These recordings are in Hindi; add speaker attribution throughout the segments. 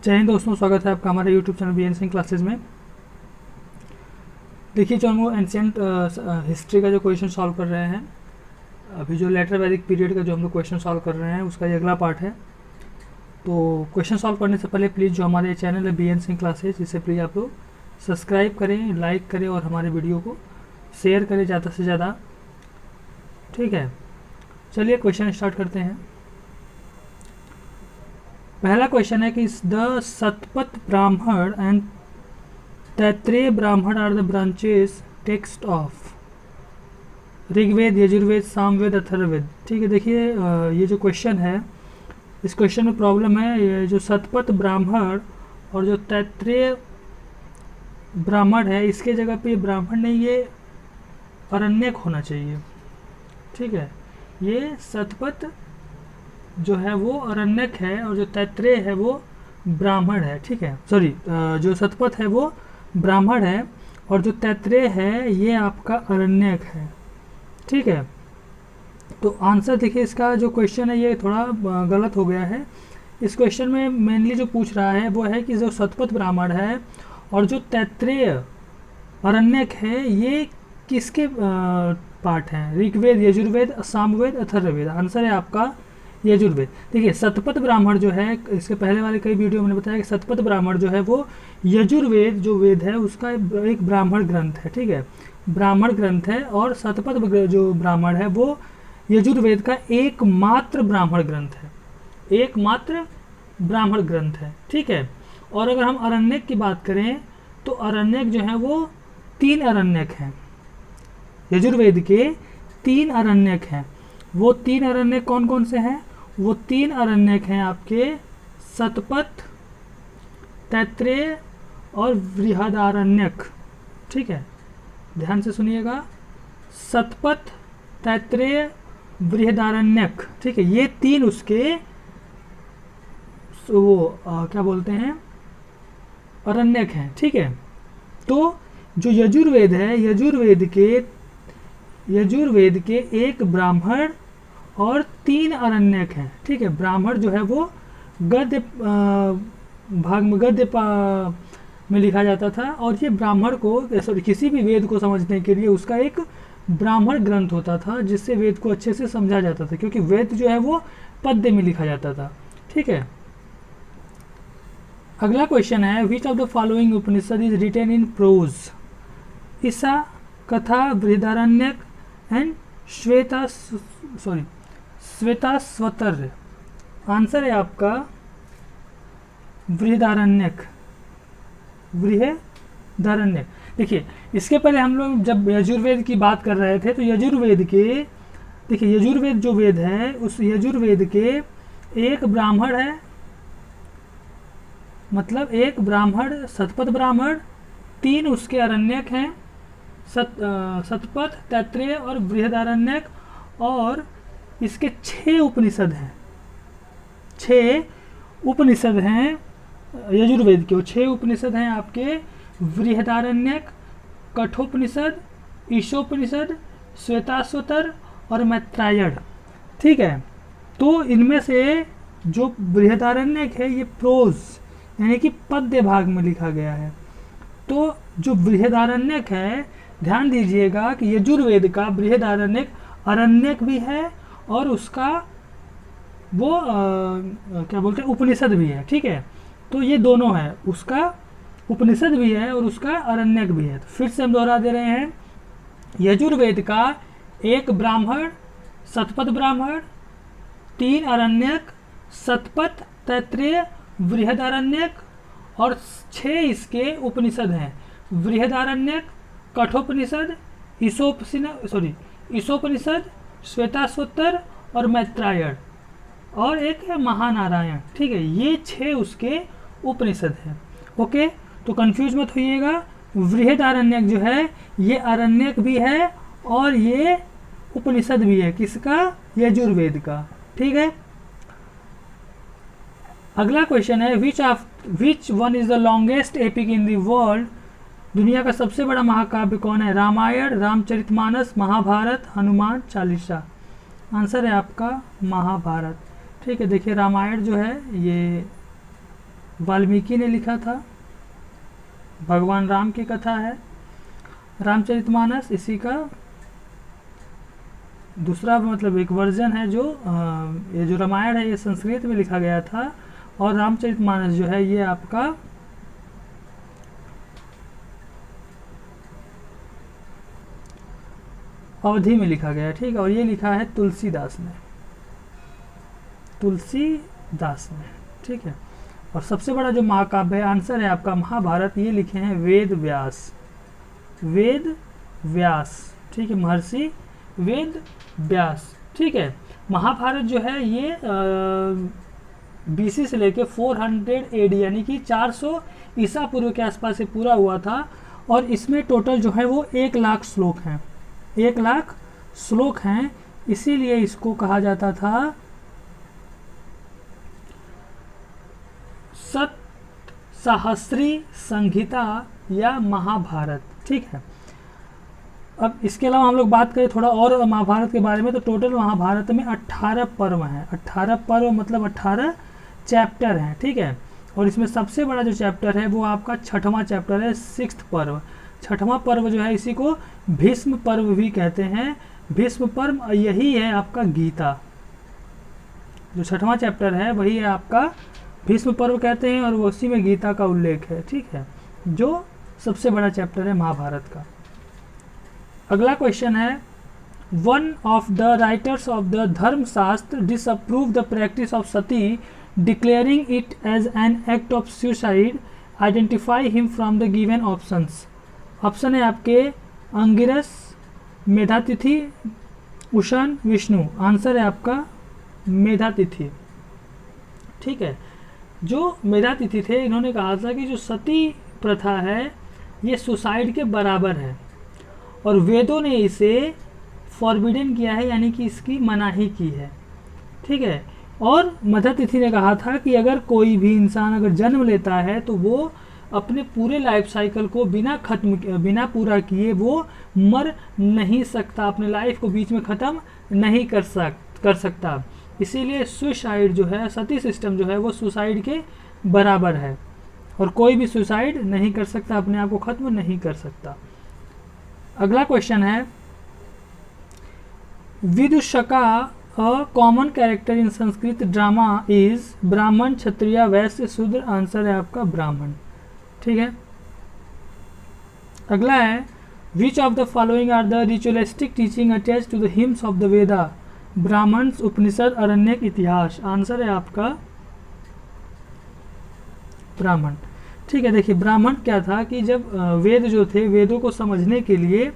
Speaker 1: जय हिंद दोस्तों, स्वागत है आपका हमारे YouTube channel B N Singh classes में। देखिए, जो हम वो एंशियंट हिस्ट्री का जो क्वेश्चन सॉल्व कर रहे हैं, अभी जो लेटर वैदिक पीरियड का जो हम लोग क्वेश्चन सॉल्व कर रहे हैं उसका ये अगला पार्ट है। तो क्वेश्चन सॉल्व करने से पहले प्लीज़ जो हमारे चैनल है बी एन सिंह क्लासेज, इसे प्लीज़ आप लोग सब्सक्राइब करें, लाइक करें और हमारे वीडियो को शेयर करें ज़्यादा से ज़्यादा। ठीक है, चलिए क्वेश्चन स्टार्ट करते हैं। पहला क्वेश्चन है कि the Shatapatha Brahmana and Taittiriya Brahmana are the branches text of Rigveda, Yajurveda, Samaveda, Atharvaveda. ठीक है, देखिए ये जो क्वेश्चन है, इस क्वेश्चन में प्रॉब्लम है। ये जो शतपथ ब्राह्मण और जो तैत्रेय ब्राह्मण है, इसके जगह पे ये ब्राह्मण नहीं, ये अरण्यक होना चाहिए। ठीक है, ये शतपथ जो है वो अरण्यक है और जो तैत्रेय है वो ब्राह्मण है। ठीक है, सॉरी, जो शतपथ है वो ब्राह्मण है और जो तैत्रेय है ये आपका अरण्यक है। ठीक है, तो आंसर देखिए, इसका जो क्वेश्चन है ये थोड़ा गलत हो गया है। इस क्वेश्चन में मेनली जो पूछ रहा है वो है कि जो शतपथ ब्राह्मण है और जो तैत्रेय अरण्यक है, ये किसके पार्ट हैं? ऋग्वेद, यजुर्वेद, सामवेद, अथर्ववेद। आंसर है आपका यजुर्वेद। देखिए, शतपथ ब्राह्मण जो है, इसके पहले वाले कई वीडियो में मैंने बताया कि शतपथ ब्राह्मण जो है वो यजुर्वेद जो वेद है उसका एक ब्राह्मण ग्रंथ है। ठीक है, ब्राह्मण ग्रंथ है और शतपथ जो ब्राह्मण है वो यजुर्वेद का एकमात्र ब्राह्मण ग्रंथ है, एकमात्र ब्राह्मण ग्रंथ है। ठीक है, और अगर हम अरण्यक की बात करें तो अरण्यक जो है वो 3 अरण्यक हैं। यजुर्वेद के 3 अरण्यक हैं। वो 3 अरण्यक कौन कौन से हैं? वो 3 अरण्यक हैं आपके शतपथ, तैत्रेय और बृहदारण्यक। ठीक है, ध्यान से सुनिएगा, शतपथ, तैत्रेय, बृहदारण्यक। ठीक है, ये 3 उसके वो क्या बोलते हैं, अरण्यक हैं। ठीक है, तो जो यजुर्वेद है, यजुर्वेद के एक ब्राह्मण और 3 अरण्यक हैं। ठीक है, ब्राह्मण जो है वो गद्य भाग में में लिखा जाता था और ये ब्राह्मण को, सॉरी, किसी भी वेद को समझने के लिए उसका एक ब्राह्मण ग्रंथ होता था जिससे वेद को अच्छे से समझा जाता था, क्योंकि वेद जो है वो पद्य में लिखा जाता था। ठीक है, अगला क्वेश्चन है, which of the following Upanishad is written in prose? Isha, Katha, Brihadaranyaka and Shvetashvatara. Answer है आपका बृहदारण्यक। बृहदारण्यक। देखिए, इसके पहले हम लोग जब यजुर्वेद की बात कर रहे थे तो यजुर्वेद के, देखिए यजुर्वेद जो वेद है उस यजुर्वेद के एक ब्राह्मण है, मतलब एक ब्राह्मण शतपथ ब्राह्मण, 3 उसके अरण्यक हैं, शतपथ, तैत्रेय और बृहदारण्यक, और इसके 6 उपनिषद हैं। 6 उपनिषद हैं यजुर्वेद के। वो 6 उपनिषद हैं आपके बृहदारण्यक, कठोपनिषद, ईशोपनिषद, श्वेताश्वतर और मैत्रायण। ठीक है, तो इनमें से जो बृहदारण्यक है ये प्रोज यानी कि पद्य भाग में लिखा गया है। तो जो बृहदारण्यक है, ध्यान दीजिएगा कि यजुर्वेद का बृहदारण्यक अरण्यक भी है और उसका वो क्या बोलते हैं, उपनिषद भी है। ठीक है, तो ये दोनों है, उसका उपनिषद भी है और उसका अरण्यक भी है। तो फिर से हम दोहरा दे रहे हैं, यजुर्वेद का एक ब्राह्मण शतपथ ब्राह्मण, 3 अरण्यक शतपथ, तैत्रेय, बृहदारण्यक और 6 इसके उपनिषद हैं, बृहदारण्यक, कठोपनिषद, ईशोपनिषद, श्वेताश्वतर और मैत्रायण, और एक है महानारायण। ठीक है, ये 6 उसके उपनिषद हैं। ओके, तो कंफ्यूज मत होइएगा, बृहदारण्यक जो है ये अरण्यक भी है और ये उपनिषद भी है। किसका? यजुर्वेद का। ठीक है, अगला क्वेश्चन है, which one is the longest epic in the world? दुनिया का सबसे बड़ा महाकाव्य कौन है? रामायण, रामचरितमानस, महाभारत, हनुमान चालीसा। आंसर है आपका महाभारत। ठीक है, देखिए रामायण जो है ये वाल्मीकि ने लिखा था। भगवान राम की कथा है। रामचरितमानस इसी का दूसरा मतलब एक वर्जन है, जो ये जो रामायण है ये संस्कृत में लिखा गया था, और रामचरितमानस जो है ये आपका अवधि में लिखा गया है। ठीक है, और ये लिखा है तुलसीदास ने, तुलसीदास ने। ठीक है, और सबसे बड़ा जो महाकाव्य है, आंसर है आपका महाभारत, ये लिखे हैं वेद व्यास, वेद व्यास। ठीक है, महर्षि वेद व्यास। ठीक है, महाभारत जो है ये BC से लेके 400 AD यानी कि 400 ईसा पूर्व के आसपास से पूरा हुआ था, और इसमें टोटल जो है वो 1 लाख श्लोक हैं, 1 लाख श्लोक हैं। इसीलिए इसको कहा जाता था सतसहस्री संहिता या महाभारत। ठीक है, अब इसके अलावा हम लोग बात करें थोड़ा और महाभारत के बारे में, तो टोटल महाभारत में 18 पर्व हैं। 18 पर्व मतलब 18 चैप्टर हैं। ठीक है, और इसमें सबसे बड़ा जो चैप्टर है वो आपका 6वां चैप्टर है, 6th पर्व। 6वां पर्व जो है इसी को भीष्म पर्व भी कहते हैं। भीष्म पर्व यही है आपका गीता, जो 6वां चैप्टर है वही है आपका भीष्म पर्व कहते हैं, और उसी में गीता का उल्लेख है। ठीक है, जो सबसे बड़ा चैप्टर है महाभारत का। अगला क्वेश्चन है, one of the writers of the Dharmashastra disapprove the practice of sati, declaring it as an act of suicide, identify him from the given options. Option है आपके अंगिरस, मेधातिथि, उशन, विष्णु। आंसर है आपका मेधातिथि। ठीक है, जो मेधातिथि थे इन्होंने कहा था कि जो सती प्रथा है ये सुसाइड के बराबर है, और वेदों ने इसे फॉरबिडन किया है, यानी कि इसकी मनाही की है। ठीक है, और मेधातिथि ने कहा था कि अगर कोई भी इंसान अगर जन्म लेता है तो वो अपने पूरे लाइफ साइकिल को बिना पूरा किए वो मर नहीं सकता, अपने लाइफ को बीच में ख़त्म नहीं कर सकता। इसीलिए सुसाइड जो है, सती सिस्टम जो है वो सुसाइड के बराबर है, और कोई भी सुसाइड नहीं कर सकता, अपने आप को ख़त्म नहीं कर सकता। अगला क्वेश्चन है, Vidushaka a common character in Sanskrit drama is Brahmin, Kshatriya, वैश्य, शूद्र। आंसर है आपका ब्राह्मण। ठीक है, अगला है, which of the following are the ritualistic teaching attach to the hymns of the Veda, Brahmana, Upanishad, Aranyak, इतिहास। आंसर है आपका ब्राह्मण। ठीक है, देखिए ब्राह्मण क्या था कि जब वेद जो थे, वेदों को समझने के लिए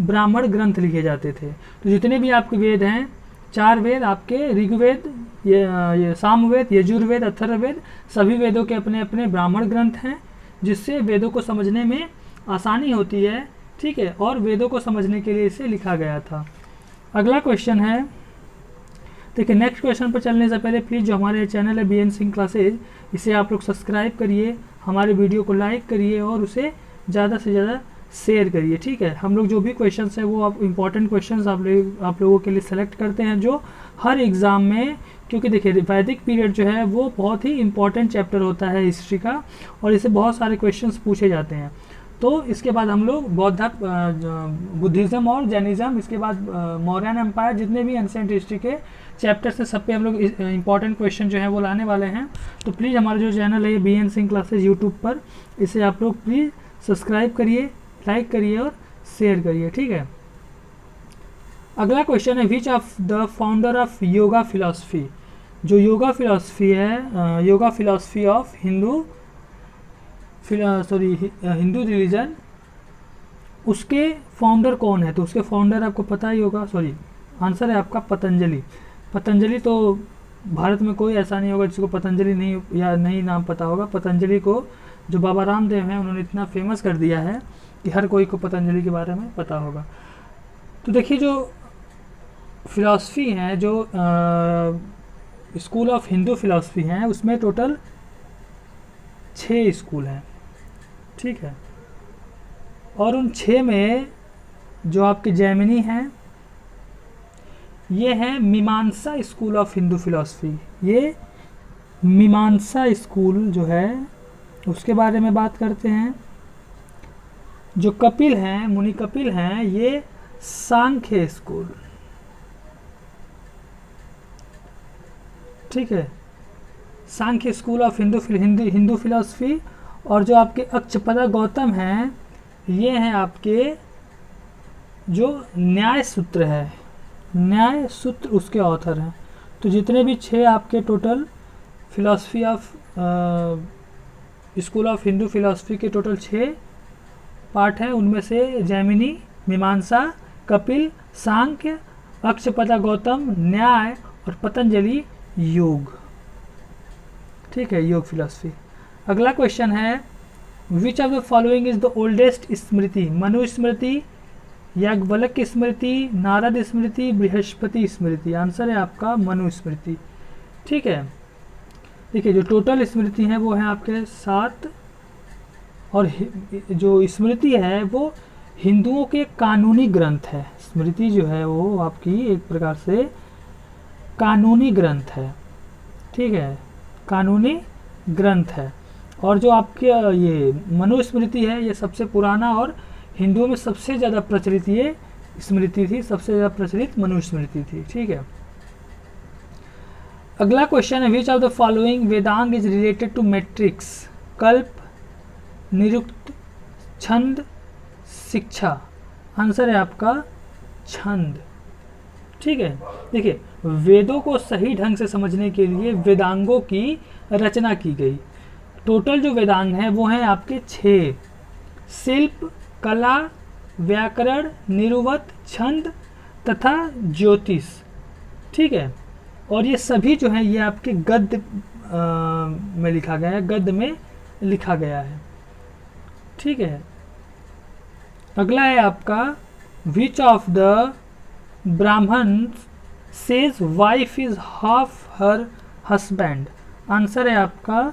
Speaker 1: ब्राह्मण ग्रंथ लिखे जाते थे। तो जितने भी आपके वेद हैं, 4 वेद आपके, ऋग्वेद, ये सामवेद, यजुर्वेद, अथर्ववेद, सभी वेदों के अपने अपने ब्राह्मण ग्रंथ हैं, जिससे वेदों को समझने में आसानी होती है। ठीक है, और वेदों को समझने के लिए इसे लिखा गया था। अगला क्वेश्चन है, देखिए नेक्स्ट क्वेश्चन पर चलने से पहले प्लीज़ जो हमारे चैनल है BN सिंह क्लासेज, इसे आप लोग सब्सक्राइब करिए, हमारे वीडियो को लाइक करिए और उसे ज़्यादा से ज़्यादा शेयर करिए। ठीक है, हम लोग जो भी क्वेश्चंस हैं वो आप इम्पॉर्टेंट क्वेश्चंस आप लोगों के लिए सेलेक्ट करते हैं, जो हर एग्ज़ाम में, क्योंकि देखिए वैदिक पीरियड जो है वो बहुत ही इंपॉर्टेंट चैप्टर होता है हिस्ट्री का, और इससे बहुत सारे क्वेश्चंस पूछे जाते हैं। तो इसके बाद हम लोग बुद्धिज़्म और जैनिज़्म, इसके बाद मौर्यन एम्पायर, जितने भी एंशिएंट हिस्ट्री के चैप्टर्स हैं सब पे हम लोग इंपॉर्टेंट क्वेश्चन जो है वो लाने वाले हैं। तो प्लीज़ हमारा जो चैनल है BN सिंह क्लासेज यूट्यूब पर, इसे आप लोग प्लीज़ सब्सक्राइब करिए, लाइक करिए और शेयर करिए। ठीक है, अगला क्वेश्चन है, which of the founder of yoga philosophy. जो योगा फिलॉसफी है, yoga philosophy of Hindu religion, उसके फाउंडर कौन है? तो उसके फाउंडर आपको पता ही होगा, आंसर है आपका पतंजलि। पतंजलि तो भारत में कोई ऐसा नहीं होगा जिसको पतंजलि नहीं नाम पता होगा। पतंजलि को जो बाबा रामदेव हैं उन्होंने इतना फेमस कर दिया है कि हर कोई को पतंजलि के बारे में पता होगा। तो देखिए जो फिलॉसफी है, जो स्कूल ऑफ हिंदू फिलॉसफी हैं, उसमें टोटल 6 स्कूल हैं। ठीक है, और उन 6 में जो आपके जैमिनी हैं, ये हैं मीमांसा स्कूल ऑफ हिंदू फिलॉसफी। ये मीमांसा स्कूल जो है उसके बारे में बात करते हैं। जो कपिल हैं, मुनि कपिल हैं, ये सांख्य स्कूल, ठीक है, सांख्य स्कूल ऑफ हिंदू फिलॉसफी। और जो आपके अक्षपदा गौतम हैं, ये हैं आपके जो न्याय सूत्र है, न्याय सूत्र उसके ऑथर हैं। तो जितने भी 6 आपके total philosophy of school of Hindu philosophy के टोटल 6 पार्ट हैं, उनमें से जैमिनी, मीमांसा, कपिल, सांख्य, अक्षपदा गौतम, न्याय और पतंजलि योग, ठीक है, योग फिलॉसफी। अगला क्वेश्चन है which of the following is the oldest Smriti? Manusmriti, Yajnavalkya Smriti, Narad Smriti, Brihaspati Smriti. Answer है आपका मनुस्मृति, ठीक है। देखिए जो टोटल स्मृति है वो है आपके 7, और जो स्मृति है वो हिंदुओं के कानूनी ग्रंथ है। स्मृति जो है वो आपकी एक प्रकार से कानूनी ग्रंथ है, ठीक है, कानूनी ग्रंथ है। और जो आपके ये मनुस्मृति है ये सबसे पुराना और हिंदुओं में सबसे ज़्यादा प्रचलित ये स्मृति थी, सबसे ज़्यादा प्रचलित मनुस्मृति थी, ठीक है। अगला क्वेश्चन है which of the following Vedang is related two matrix? कल्प, निरुक्त, छंद, शिक्षा। आंसर है आपका छंद, ठीक है। देखिए वेदों को सही ढंग से समझने के लिए वेदांगों की रचना की गई। टोटल जो वेदांग हैं वो हैं आपके 6, शिल्प, कला, व्याकरण, निरुक्त, छंद तथा ज्योतिष, ठीक है। और ये सभी जो है ये आपके गद्य में लिखा गया है, गद्य में लिखा गया है, ठीक है। अगला है आपका विच ऑफ द ब्राह्मण says wife is half her husband? Answer है आपका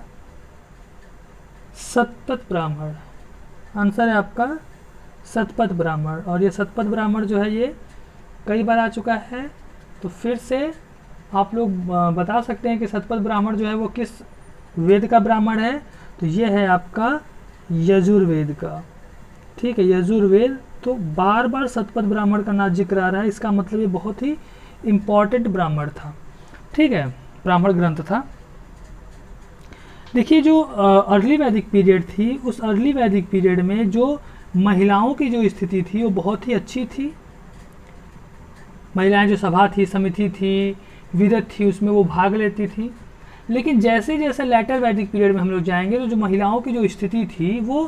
Speaker 1: सतपथ ब्राह्मण, आंसर है आपका सतपथ ब्राह्मण। और ये सतपथ ब्राह्मण जो है ये कई बार आ चुका है, तो फिर से आप लोग बता सकते हैं कि सतपथ ब्राह्मण जो है वो किस वेद का ब्राह्मण है। तो ये है आपका यजुर्वेद का, ठीक है, यजुर्वेद। तो बार बार सतपथ ब्राह्मण का नाम जिक्र आ रहा है, इसका मतलब ये बहुत ही इम्पॉर्टेंट ब्राह्मण था, ठीक है, ब्राह्मण ग्रंथ था। देखिए जो अर्ली वैदिक पीरियड थी, उस अर्ली वैदिक पीरियड में जो महिलाओं की जो स्थिति थी वो बहुत ही अच्छी थी। महिलाएं जो सभा थी, समिति थी, विदत थी, उसमें वो भाग लेती थी। लेकिन जैसे जैसे लेटर वैदिक पीरियड में हम लोग जाएंगे तो जो महिलाओं की जो स्थिति थी वो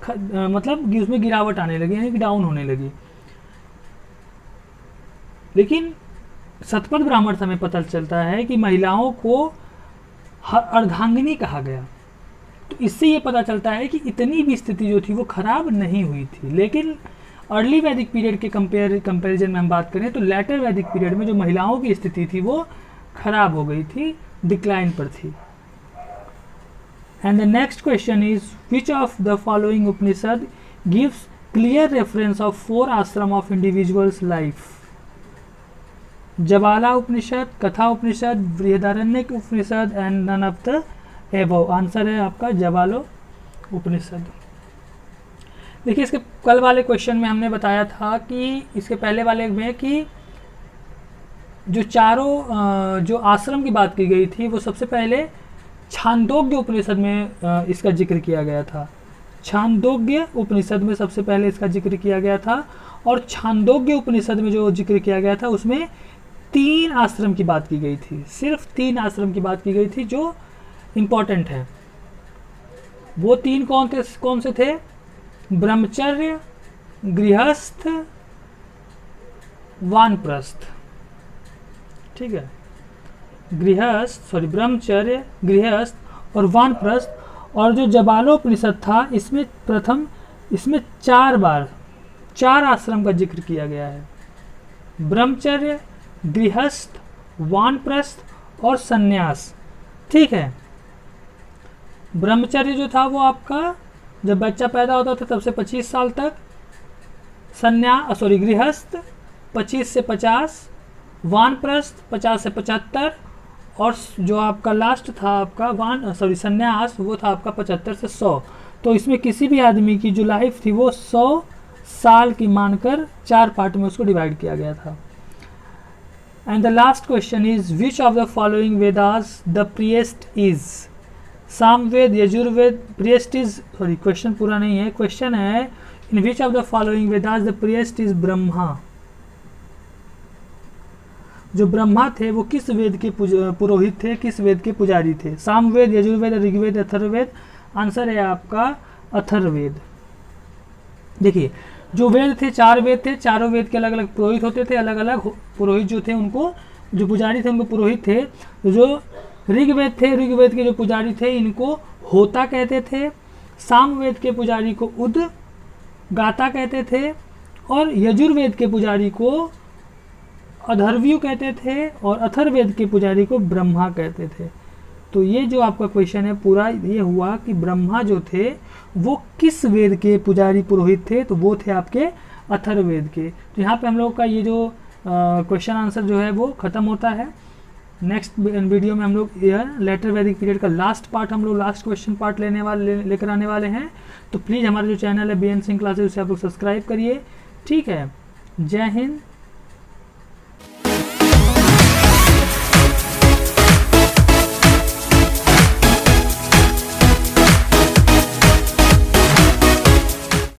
Speaker 1: मतलब उसमें गिरावट आने लगी, यानी कि डाउन होने लगी। लेकिन सतपथ ब्राह्मण से हमें पता चलता है कि महिलाओं को अर्धांगिनी कहा गया। तो इससे ये पता चलता है कि इतनी भी स्थिति जो थी वो खराब नहीं हुई थी। लेकिन अर्ली वैदिक पीरियड के कंपैरिजन में हम बात करें तो लेटर वैदिक पीरियड में जो महिलाओं की स्थिति थी वो खराब हो गई थी, डिक्लाइन पर थी। And the next question is which of the following Upanishad gives clear reference of 4 ashram of individuals life? Jabala Upanishad, Katha Upanishad, Brihadaranyaka Upanishad and none of the above. Answer है आपका जवालो उपनिषद। देखिए इसके कल वाले क्वेश्चन में हमने बताया था कि इसके पहले वाले में कि जो चारों जो आश्रम की बात की गई थी वो सबसे पहले छांदोग्य उपनिषद में इसका जिक्र किया गया था। छांदोग्य उपनिषद में सबसे पहले इसका जिक्र किया गया था। और छांदोग्य उपनिषद में जो जिक्र किया गया था उसमें 3 आश्रम की बात की गई थी, सिर्फ 3 आश्रम की बात की गई थी जो इम्पोर्टेंट है। वो 3 कौन से थे? ब्रह्मचर्य, गृहस्थ, वानप्रस्थ, ठीक है, ब्रह्मचर्य, गृहस्थ और वानप्रस्थ। और जो जबालोपनिषद था इसमें 4 आश्रम का जिक्र किया गया है। ब्रह्मचर्य, गृहस्थ, वानप्रस्थ और सन्यास, ठीक है। ब्रह्मचर्य जो था वो आपका जब बच्चा पैदा होता था तब से 25 साल तक, गृहस्थ 25 से 50, वानप्रस्थ 50 से 75 और जो आपका लास्ट था आपका संन्यास, वो था आपका 75 से 100। तो इसमें किसी भी आदमी की जो लाइफ थी वो 100 साल की मानकर 4 पार्ट में उसको डिवाइड किया गया था। And the last question is which of the following Vedas the priest is? Samaveda, Yajurveda, priest is, sorry question पूरा नहीं है, क्वेश्चन है in which of the following Vedas the priest is Brahma? जो ब्रह्मा थे वो किस वेद के पुरोहित थे, किस वेद के पुजारी थे? सामवेद, यजुर्वेद, ऋग्वेद, अथर्ववेद? आंसर है आपका अथर्ववेद। देखिए जो वेद थे 4 वेद थे, चारों वेद के अलग अलग पुरोहित होते थे, अलग अलग पुरोहित जो थे उनको, जो पुजारी थे उनको पुरोहित थे। तो जो ऋग्वेद थे, ऋग्वेद के जो पुजारी थे इनको होता कहते थे, सामवेद के पुजारी को उदगाता कहते थे, और यजुर्वेद के पुजारी को अधर्व्यु कहते थे, और अथर्ववेद के पुजारी को ब्रह्मा कहते थे। तो ये जो आपका क्वेश्चन है पूरा ये हुआ कि ब्रह्मा जो थे वो किस वेद के पुजारी पुरोहित थे? तो वो थे आपके अथर्ववेद के। तो यहाँ पे हम लोग का ये जो क्वेश्चन आंसर जो है वो ख़त्म होता है। नेक्स्ट वीडियो में हम लोग लेटर वैदिक पीरियड का लास्ट पार्ट, हम लोग लास्ट क्वेश्चन पार्ट लेकर आने वाले हैं। तो प्लीज़ हमारा जो चैनल है BN सिंह क्लासेस, उसे आप लोग सब्सक्राइब करिए। ठीक है, जय हिंद,